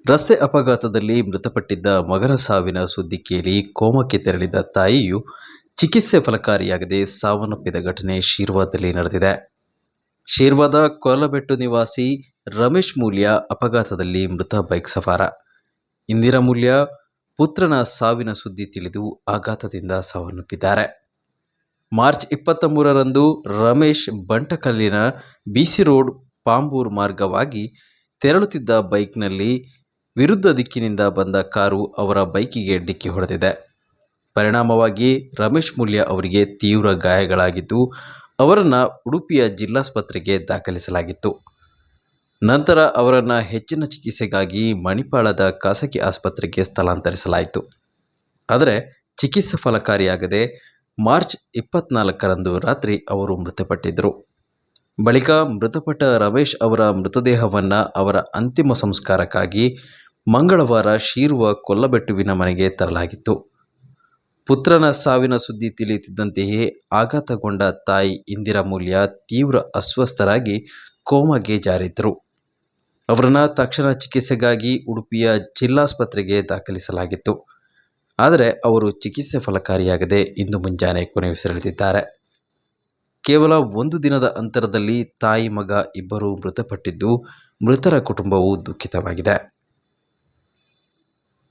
ರಸ್ತೆ ಅಪಘಾತದಲ್ಲಿ ಮೃತಪಟ್ಟಿದ್ದ ಮಗನ ಸಾವಿನ ಸುದ್ದಿ ಕೇಳಿ ಕೋಮಕ್ಕೆ ತೆರಳಿದ ತಾಯಿಯು ಚಿಕಿತ್ಸೆ ಫಲಕಾರಿಯಾಗದೆ ಸಾವನ್ನಪ್ಪಿದ ಘಟನೆ ಶೀರ್ವಾದಲ್ಲಿ ನಡೆದಿದೆ. ಶೀರ್ವಾದ ಕೊಲಬೆಟ್ಟು ನಿವಾಸಿ ರಮೇಶ್ ಮೂಲ್ಯ ಅಪಘಾತದಲ್ಲಿ ಮೃತ ಬೈಕ್ ಸವಾರ ಇಂದಿರಾ ಮೂಲ್ಯ ಪುತ್ರನ ಸಾವಿನ ಸುದ್ದಿ ತಿಳಿದು ಆಘಾತದಿಂದ ಸಾವನ್ನಪ್ಪಿದ್ದಾರೆ. ಮಾರ್ಚ್ 23ರಂದು ರಮೇಶ್ ಬಂಟಕಲ್ಲಿನ ಬಿಸಿ ರೋಡ್ ಪಾಂಬೂರು ಮಾರ್ಗವಾಗಿ ತೆರಳುತ್ತಿದ್ದ ಬೈಕ್ನಲ್ಲಿ ವಿರುದ್ಧ ದಿಕ್ಕಿನಿಂದ ಬಂದ ಕಾರು ಅವರ ಬೈಕಿಗೆ ಡಿಕ್ಕಿ ಹೊಡೆದಿದೆ. ಪರಿಣಾಮವಾಗಿ ರಮೇಶ್ ಮೂಲ್ಯ ಅವರಿಗೆ ತೀವ್ರ ಗಾಯಗಳಾಗಿದ್ದು ಅವರನ್ನು ಉಡುಪಿಯ ಜಿಲ್ಲಾಸ್ಪತ್ರೆಗೆ ದಾಖಲಿಸಲಾಗಿತ್ತು. ನಂತರ ಅವರನ್ನು ಹೆಚ್ಚಿನ ಚಿಕಿತ್ಸೆಗಾಗಿ ಮಣಿಪಾಲದ ಖಾಸಗಿ ಆಸ್ಪತ್ರೆಗೆ ಸ್ಥಳಾಂತರಿಸಲಾಯಿತು. ಆದರೆ ಚಿಕಿತ್ಸೆ ಫಲಕಾರಿಯಾಗದೆ ಮಾರ್ಚ್ 24ರಂದು ರಾತ್ರಿ ಅವರು ಮೃತಪಟ್ಟಿದ್ದರು. ಬಳಿಕ ಮೃತಪಟ್ಟ ರಮೇಶ್ ಅವರ ಮೃತದೇಹವನ್ನು ಅವರ ಅಂತಿಮ ಸಂಸ್ಕಾರಕ್ಕಾಗಿ ಮಂಗಳವಾರ ಶೀರ್ವ ಕೊಲ್ಲಬೆಟ್ಟುವಿನ ಮನೆಗೆ ತರಲಾಗಿತ್ತು. ಪುತ್ರನ ಸಾವಿನ ಸುದ್ದಿ ತಿಳಿಯುತ್ತಿದ್ದಂತೆಯೇ ಆಘಾತಗೊಂಡ ತಾಯಿ ಇಂದಿರಾ ಮೂಲ್ಯ ತೀವ್ರ ಅಸ್ವಸ್ಥರಾಗಿ ಕೋಮಾಗೆ ಜಾರಿದ್ದರು. ಅವರನ್ನು ತಕ್ಷಣ ಚಿಕಿತ್ಸೆಗಾಗಿ ಉಡುಪಿಯ ಜಿಲ್ಲಾಸ್ಪತ್ರೆಗೆ ದಾಖಲಿಸಲಾಗಿತ್ತು. ಆದರೆ ಅವರು ಚಿಕಿತ್ಸೆ ಫಲಕಾರಿಯಾಗದೆ ಇಂದು ಮುಂಜಾನೆ ಕೊನೆಯುಸಿರೆಳೆದಿದ್ದಾರೆ. ಕೇವಲ ಒಂದು ದಿನದ ಅಂತರದಲ್ಲಿ ತಾಯಿ ಮಗ ಇಬ್ಬರೂ ಮೃತಪಟ್ಟಿದ್ದು ಮೃತರ ಕುಟುಂಬವು ದುಃಖಿತವಾಗಿದೆ.